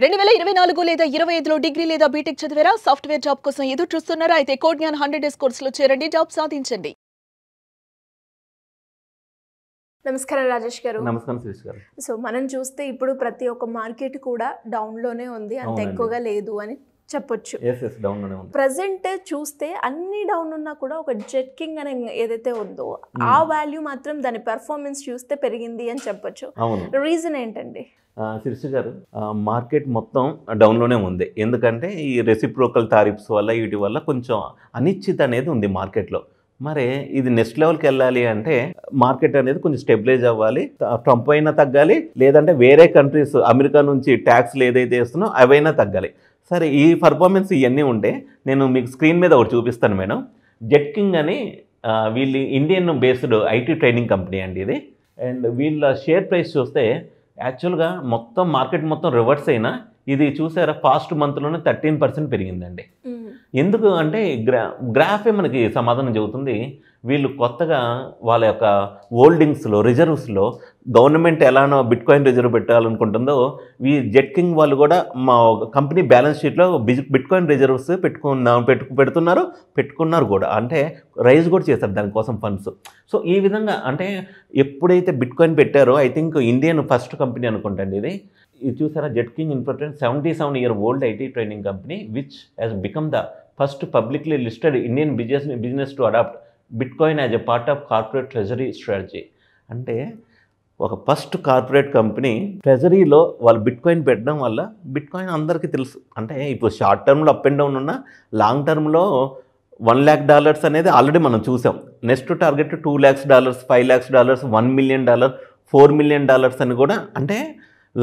2024 లేదా 25లో డిగ్రీ లేదా బీటెక్ చదివారా? సాఫ్ట్వేర్ జాబ్ కోసం ఎదురు చూస్తున్నారా? అయితే కోడ్ జ్ఞాన్ 100 డేస్ కోర్సులో చేరండి, జాబ్ సాధించండి. నమస్కారం రాజేష్ గారు. నమస్కారం శిరీష్ గారు. సో మనం చూస్తే ఇప్పుడు ప్రతి ఒక్క మార్కెట్ కూడా డౌన్ లోనే ఉంది, అంత ఎక్కువగా లేదు అని చెప్పొచ్చు. డౌన్ లోనే ఉంది. ప్రెసెంట్ చూస్తే అన్ని డౌన్ ఉన్నా కూడా ఒక జెట్ కింగ్ అనే ఏదైతే ఉందో ఆ వాల్యూ మాత్రం దాని పెర్ఫార్మెన్స్ చూస్తే పెరిగింది అని చెప్పొచ్చు. రీజన్ ఏంటండి? శిరీష్ గారు, మార్కెట్ మొత్తం డౌన్లోనే ఉంది. ఎందుకంటే ఈ రెసిప్రోకల్ టారిఫ్స్ వల్ల వీటి వల్ల కొంచెం అనిశ్చిత అనేది ఉంది మార్కెట్లో. మరి ఇది నెక్స్ట్ లెవెల్కి వెళ్ళాలి అంటే మార్కెట్ అనేది కొంచెం స్టెబిలైజ్ అవ్వాలి. ట్రంప్ అయినా తగ్గాలి, లేదంటే వేరే కంట్రీస్ అమెరికా నుంచి ట్యాక్స్లు ఏదైతే వేస్తున్నో అవైనా తగ్గాలి. సరే, ఈ పర్ఫార్మెన్స్ ఇవన్నీ ఉంటే నేను మీకు స్క్రీన్ మీద ఒకటి చూపిస్తాను మేడం. జెట్ కింగ్ అని వీళ్ళు Indian based IT training company అండి ఇది. అండ్ వీళ్ళ షేర్ ప్రైస్ చూస్తే యాక్చువల్గా మొత్తం మార్కెట్ మొత్తం రివర్స్ అయినా ఇది చూసారా పాస్ట్ మంత్లోనే 13% పెరిగిందండి. ఎందుకు అంటే గ్రాఫే మనకి సమాధానం చెబుతుంది. వీళ్ళు కొత్తగా వాళ్ళ యొక్క హోల్డింగ్స్లో రిజర్వ్స్లో గవర్నమెంట్ ఎలానో బిట్ కాయిన్ రిజర్వ్ పెట్టాలనుకుంటుందో ఈ జెట్ కింగ్ వాళ్ళు కూడా మా కంపెనీ బ్యాలెన్స్ షీట్లో బిట్ కాయిన్ రిజర్వ్స్ పెట్టుకున్నారు కూడా. అంటే రైజ్ కూడా చేశారు దానికోసం ఫండ్స్. సో ఈ విధంగా అంటే ఎప్పుడైతే బిట్ కాయిన్ పెట్టారో I think Indian first company అనుకుంటండి ఇది చూసారా. Jetking infotech 77-year-old IT training company which has become the first publicly listed Indian business to adopt bitcoin as a part of corporate treasury strategy. అంటే ఒక first corporate company ట్రెజరీలో వాళ్ళు bit coin పెట్టడం వల్ల bit coin అందరికీ తెలుసు. అంటే ఇప్పుడు short టర్మ్లో అప్ అండ్ డౌన్ ఉన్న లాంగ్ టర్మ్లో $1 lakh అనేది ఆల్రెడీ మనం చూసాం. Next target $2 lakhs, $5 lakhs, $1 million, $4 million అని కూడా. అంటే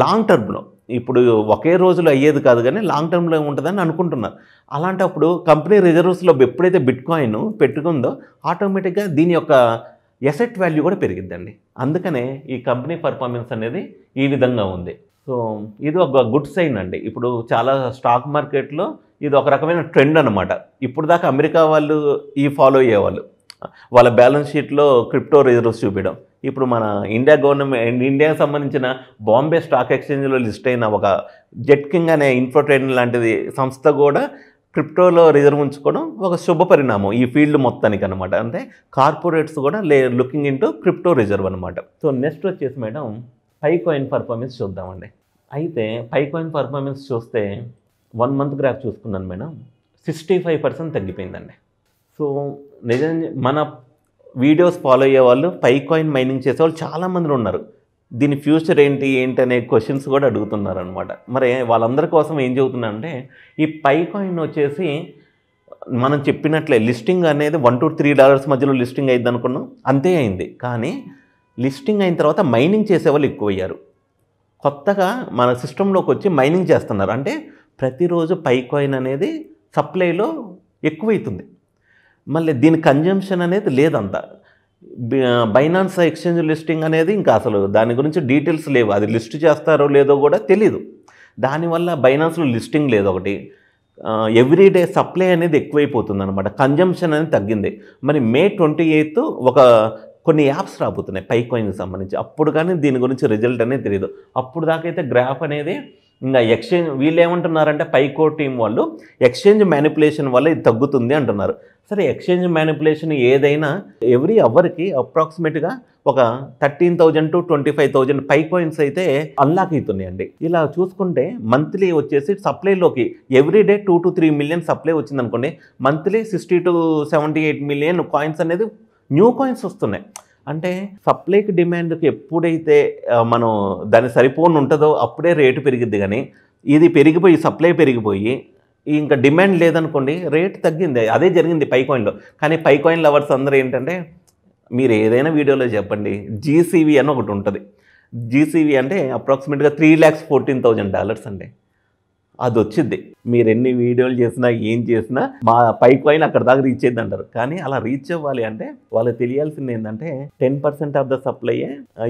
లాంగ్ టర్మ్లో ఇప్పుడు ఒకే రోజులో అయ్యేది కాదు, కానీ లాంగ్ టర్మ్లో ఉంటుందని అనుకుంటున్నారు. అలాంటప్పుడు కంపెనీ రిజర్వ్స్లో ఎప్పుడైతే బిట్ కాయిన్ పెట్టుకుందో ఆటోమేటిక్గా దీని యొక్క ఎసెట్ వాల్యూ కూడా పెరిగిద్దండి. అందుకనే ఈ కంపెనీ పర్ఫార్మెన్స్ అనేది ఈ విధంగా ఉంది. సో ఇది ఒక గుడ్ సైన్ అండి. ఇప్పుడు చాలా స్టాక్ మార్కెట్లో ఇది ఒక రకమైన ట్రెండ్ అనమాట. ఇప్పుడు దాకా అమెరికా వాళ్ళు ఈ ఫాలో అయ్యేవాళ్ళు, వాళ్ళ బ్యాలెన్స్ షీట్లో క్రిప్టో రిజర్వ్స్ చూపించడం. ఇప్పుడు మన ఇండియాకి సంబంధించిన బాంబే స్టాక్ ఎక్స్చేంజ్లో లిస్ట్ అయిన ఒక జెట్ కింగ్ అనే ఇన్ఫోట్రైనింగ్ లాంటిది సంస్థ కూడా క్రిప్టోలో రిజర్వ్ ఉంచుకోవడం ఒక శుభ పరిణామం ఈ ఫీల్డ్ మొత్తానికి అనమాట. అంటే కార్పొరేట్స్ కూడా లుకింగ్ ఇంటూ క్రిప్టో రిజర్వ్ అనమాట. సో నెక్స్ట్ వచ్చేసి మేడం పై కాయిన్ పర్ఫార్మెన్స్ చూద్దామండి. అయితే పై కాయిన్ పర్ఫార్మెన్స్ చూస్తే 1 month గ్రాఫ్ చూసుకున్నాను మేడం, 65% తగ్గిపోయిందండి. సో నిజంగా మన వీడియోస్ ఫాలో అయ్యే వాళ్ళు పై కాయిన్ మైనింగ్ చేసేవాళ్ళు చాలామంది ఉన్నారు. దీని ఫ్యూచర్ ఏంటి అనే క్వశ్చన్స్ కూడా అడుగుతున్నారు అనమాట. మరి వాళ్ళందరి కోసం ఏం చెబుతున్నానంటే ఈ పై కాయిన్ వచ్చేసి మనం చెప్పినట్లే లిస్టింగ్ అనేది $1 to $3 మధ్యలో లిస్టింగ్ అయింది అనుకున్నాం, అంతే అయింది. కానీ లిస్టింగ్ అయిన తర్వాత మైనింగ్ చేసేవాళ్ళు ఎక్కువ అయ్యారు. కొత్తగా మన సిస్టంలోకి వచ్చి మైనింగ్ చేస్తున్నారు. అంటే ప్రతిరోజు పై కాయిన్ అనేది సప్లైలో ఎక్కువైతుంది. మళ్ళీ దీని కన్జంప్షన్ అనేది లేదంత. బైనాన్స్ ఎక్స్చేంజ్ లిస్టింగ్ అనేది ఇంకా అసలు దాని గురించి డీటెయిల్స్ లేవు. అది లిస్ట్ చేస్తారో లేదో కూడా తెలీదు. దానివల్ల బైనాన్స్లో లిస్టింగ్ లేదు ఒకటి. ఎవ్రీడే సప్లై అనేది ఎక్కువైపోతుంది అనమాట. కన్జంప్షన్ అనేది తగ్గింది. మరి May 28 కొన్ని యాప్స్ రాబోతున్నాయి పై కాయిన్కి సంబంధించి. అప్పుడు కానీ దీని గురించి రిజల్ట్ అనేది తెలియదు. అప్పుడు దాకైతే గ్రాఫ్ అనేది ఇంకా ఎక్స్చేంజ్ వీళ్ళు ఏమంటున్నారంటే పైకో టీం వాళ్ళు ఎక్స్చేంజ్ మ్యానిపులేషన్ వల్ల ఇది తగ్గుతుంది అంటున్నారు. సరే, ఎక్స్చేంజ్ మ్యానిపులేషన్ ఏదైనా ఎవ్రీ అవర్కి అప్రాక్సిమేట్గా ఒక 13,000 to 25,000 పై కాయిన్స్ అయితే అన్లాక్ అవుతున్నాయండి. ఇలా చూసుకుంటే మంత్లీ వచ్చేసి సప్లైలోకి ఎవ్రీడే 2 to 3 million సప్లై వచ్చిందనుకోండి, మంత్లీ 60 to 78 million కాయిన్స్ అనేది న్యూ కాయిన్స్ వస్తున్నాయి. అంటే సప్లైకి డిమాండ్కి ఎప్పుడైతే మనం దాన్ని సరిపోని ఉంటుందో అప్పుడే రేటు పెరిగిద్ది. కానీ ఇది పెరిగిపోయి సప్లై పెరిగిపోయి ఇంకా డిమాండ్ లేదనుకోండి, రేట్ తగ్గింది. అదే జరిగింది పై కాయిన్లో. కానీ పై కాయిన్ లవర్స్ అందరూ ఏంటంటే మీరు ఏదైనా వీడియోలో చెప్పండి, జీసీవీ అని ఒకటి ఉంటుంది. జీసీవీ అంటే అప్రాక్సిమేట్గా $3,14,000 అండి. అది వచ్చింది. మీరు ఎన్ని వీడియోలు చేసినా ఏం చేసినా మా పై కాయిన్ అక్కడ దాకా రీచ్ అయ్యింది అంటారు. కానీ అలా రీచ్ అవ్వాలి అంటే వాళ్ళకి తెలియాల్సింది ఏంటంటే 10% ఆఫ్ ద సప్లై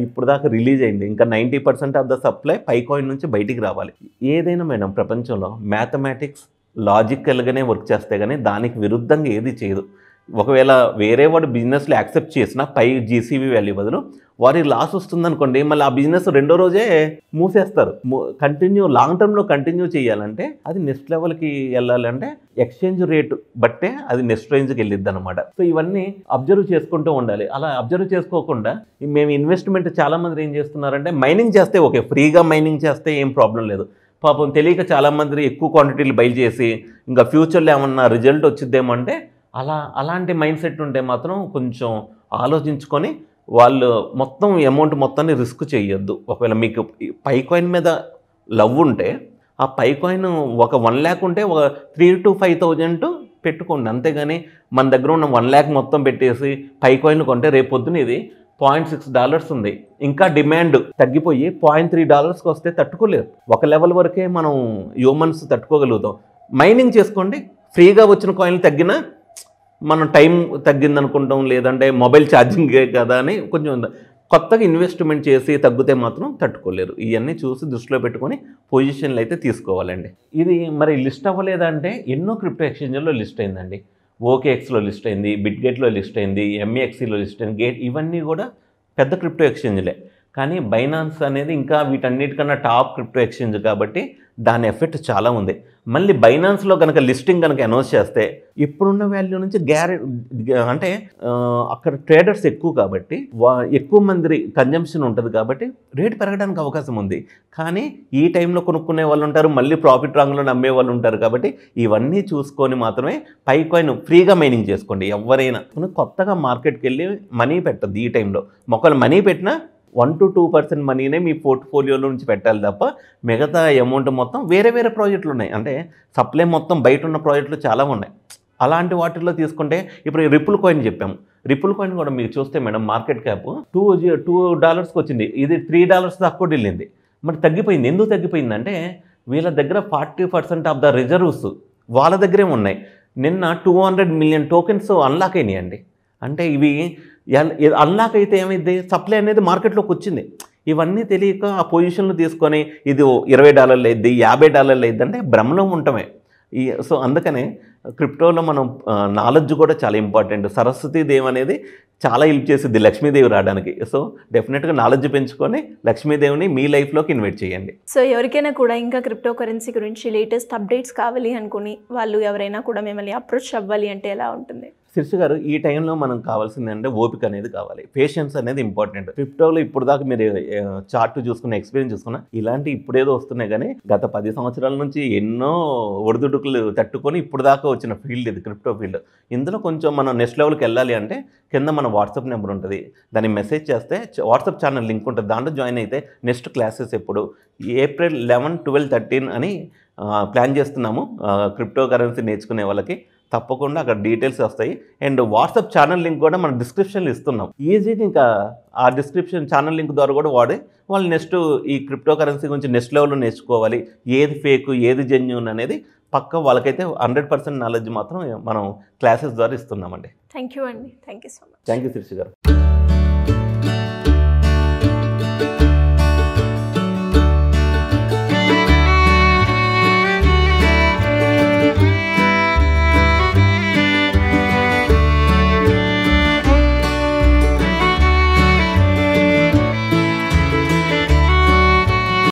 ఇప్పుడు దాకా రిలీజ్ అయింది. ఇంకా 90% of the supply Pi coin నుంచి బయటికి రావాలి. ఏదైనా మేడం ప్రపంచంలో మ్యాథమెటిక్స్ లాజికల్గానే వర్క్ చేస్తే కానీ దానికి విరుద్ధంగా ఏది చేయదు. ఒకవేళ వేరే వాడు బిజినెస్లో యాక్సెప్ట్ చేసిన పై జీసీబీ వాల్యూ బదులు వారికి లాస్ వస్తుందనుకోండి, మళ్ళీ ఆ బిజినెస్ రెండో రోజే మూసేస్తారు. లాంగ్ టర్మ్లో కంటిన్యూ చేయాలంటే అది నెక్స్ట్ లెవెల్కి వెళ్ళాలంటే ఎక్స్చేంజ్ రేటు బట్టే అది నెక్స్ట్ రేంజ్కి వెళ్ళిద్ది అనమాట. సో ఇవన్నీ అబ్జర్వ్ చేసుకుంటూ ఉండాలి. అలా అబ్జర్వ్ చేసుకోకుండా మేము ఇన్వెస్ట్మెంట్ చాలామంది ఏం చేస్తున్నారంటే మైనింగ్ చేస్తే ఓకే, ఫ్రీగా మైనింగ్ చేస్తే ఏం ప్రాబ్లం లేదు. పాపం తెలియక చాలామంది ఎక్కువ క్వాంటిటీలు బై చేసి ఇంకా ఫ్యూచర్లో ఏమన్నా రిజల్ట్ వచ్చిద్దేమో అంటే అలాంటి మైండ్ సెట్ ఉంటే మాత్రం కొంచెం ఆలోచించుకొని వాళ్ళు మొత్తం అమౌంట్ మొత్తాన్ని రిస్క్ చేయొద్దు. ఒకవేళ మీకు పై కాయిన్ మీద లవ్ ఉంటే ఆ పై కాయిన్ ఒక 1 lakh ఉంటే ఒక 3,000 to 5,000 పెట్టుకోండి, అంతేగాని మన దగ్గర ఉన్న 1 lakh మొత్తం పెట్టేసి పై కాయిన్ కొంటే రేపొద్దున ఇది $0.6 ఉంది, ఇంకా డిమాండ్ తగ్గిపోయి $0.3 వస్తే తట్టుకోలేరు. ఒక లెవెల్ వరకే మనం హ్యూమన్స్ తట్టుకోగలుగుతాం. మైనింగ్ చేసుకోండి, ఫ్రీగా వచ్చిన కాయిన్లు తగ్గినా మనం టైం తగ్గిందనుకుంటాం, లేదంటే మొబైల్ ఛార్జింగే కదా అని కొంచెం కొత్తగా ఇన్వెస్ట్మెంట్ చేసి తగ్గితే మాత్రం తట్టుకోలేరు. ఇవన్నీ చూసి దృష్టిలో పెట్టుకొని పొజిషన్లు అయితే తీసుకోవాలండి. ఇది మరి లిస్ట్ అవ్వలేదంటే ఎన్నో క్రిప్టో ఎక్స్చేంజ్లో లిస్ట్ అయిందండి. OKXలో లిస్ట్ అయింది, బిట్గేట్లో లిస్ట్ అయింది, MEXCలో లిస్ట్ అయింది, గేట్ ఇవన్నీ కూడా పెద్ద క్రిప్టో ఎక్స్చేంజ్లే. కానీ బైనాన్స్ అనేది ఇంకా వీటన్నిటికన్నా టాప్ క్రిప్టో ఎక్స్చేంజ్ కాబట్టి దాని ఎఫెక్ట్ చాలా ఉంది. మళ్ళీ బైనాన్స్లో కనుక లిస్టింగ్ కనుక అనౌన్స్ చేస్తే ఇప్పుడున్న వాల్యూ నుంచి అంటే అక్కడ ట్రేడర్స్ ఎక్కువ కాబట్టి ఎక్కువ మంది కన్జంప్షన్ ఉంటుంది కాబట్టి రేట్ పెరగడానికి అవకాశం ఉంది. కానీ ఈ టైంలో కొనుక్కునే వాళ్ళు ఉంటారు, మళ్ళీ ప్రాఫిట్ రాంగ్లో నమ్మే వాళ్ళు ఉంటారు. కాబట్టి ఇవన్నీ చూసుకొని మాత్రమే పై కాయిన్ ఫ్రీగా మైనింగ్ చేసుకోండి. ఎవరైనా కొత్తగా మార్కెట్కి వెళ్ళి మనీ పెట్టద్దు ఈ టైంలో. మొక్కలు మనీ పెట్టినా 1 to 2% మనీనే మీ పోర్ట్ఫోలియోలో నుంచి పెట్టాలి తప్ప మిగతా అమౌంట్ మొత్తం వేరే వేరే ప్రాజెక్టులు ఉన్నాయి. అంటే సప్లై మొత్తం బయట ఉన్న ప్రాజెక్టులు చాలా ఉన్నాయి. అలాంటి వాటిల్లో తీసుకుంటే ఇప్పుడు రిపుల్ కాయిన్ చెప్పాము. రిపుల్ కాయిన్ కూడా మీరు చూస్తే మేడం మార్కెట్ క్యాప్ $2 వచ్చింది, ఇది $3 దాకా కూడా వెళ్ళింది. మరి తగ్గిపోయింది. ఎందుకు తగ్గిపోయిందంటే వీళ్ళ దగ్గర 40% ఆఫ్ ద రిజర్వ్స్ వాళ్ళ దగ్గరే ఉన్నాయి. నిన్న 200 million టోకెన్స్ అన్లాక్ అయినాయండి. అంటే ఇవి అన్లాక్ అయితే ఏమైంది, సప్లై అనేది మార్కెట్లోకి వచ్చింది. ఇవన్నీ తెలియక ఆ పొజిషన్లు తీసుకొని ఇది $20 అయింది, $50 అయింది అంటే భ్రమలో ఉండటమే. సో అందుకనే క్రిప్టోలో మనం నాలెడ్జ్ కూడా చాలా ఇంపార్టెంట్. సరస్వతీదేవి అనేది చాలా హెల్ప్ చేసింది లక్ష్మీదేవి రావడానికి. సో డెఫినెట్గా నాలెడ్జ్ పెంచుకొని లక్ష్మీదేవిని మీ లైఫ్లోకి ఇన్వైట్ చేయండి. సో ఎవరికైనా కూడా ఇంకా క్రిప్టో కరెన్సీ గురించి లేటెస్ట్ అప్డేట్స్ కావాలి అనుకుని వాళ్ళు ఎవరైనా కూడా మిమ్మల్ని అప్రోచ్ అవ్వాలి అంటే ఎలా ఉంటుంది? శిర్ష గారు, ఈ టైంలో మనం కావాల్సింది అంటే ఓపిక అనేది కావాలి, పేషెన్స్ అనేది ఇంపార్టెంట్. క్రిప్టోలో ఇప్పుడు దాకా మీరు చార్ట్ చూసుకున్న ఎక్స్పీరియన్స్ చూసుకున్న ఇలాంటి ఇప్పుడేదో వస్తున్నాయి, కానీ గత 10 సంవత్సరాల నుంచి ఎన్నో ఒడిదుడుకులు తట్టుకొని ఇప్పుడు దాకా వచ్చిన ఫీల్డ్ ఇది క్రిప్టో ఫీల్డ్. ఇందులో కొంచెం మనం నెక్స్ట్ లెవెల్కి వెళ్ళాలి అంటే కింద మన వాట్సాప్ నెంబర్ ఉంటుంది, దాన్ని మెసేజ్ చేస్తే వాట్సాప్ ఛానల్ లింక్ ఉంటుంది, దాంట్లో జాయిన్ అయితే నెక్స్ట్ క్లాసెస్ ఎప్పుడు April 11, 12, 13 అని ప్లాన్ చేస్తున్నాము. క్రిప్టో కరెన్సీ నేర్చుకునే వాళ్ళకి తప్పకుండా అక్కడ డీటెయిల్స్ వస్తాయి. అండ్ వాట్సాప్ ఛానల్ లింక్ కూడా మనం డిస్క్రిప్షన్లో ఇస్తున్నాం. ఈజీగా ఇంకా ఆ డిస్క్రిప్షన్ ఛానల్ లింక్ ద్వారా కూడా వాడి వాళ్ళు నెక్స్ట్ ఈ క్రిప్టో కరెన్సీ గురించి నెక్స్ట్ లెవెల్లో నేర్చుకోవాలి. ఏది ఫేక్ ఏది జెన్యూన్ అనేది పక్క వాళ్ళకైతే 100% నాలెడ్జ్ మాత్రం మనం క్లాసెస్ ద్వారా ఇస్తున్నామండి. థ్యాంక్ యూ అండి. Thank you so much. Thank you Shirsha గారు.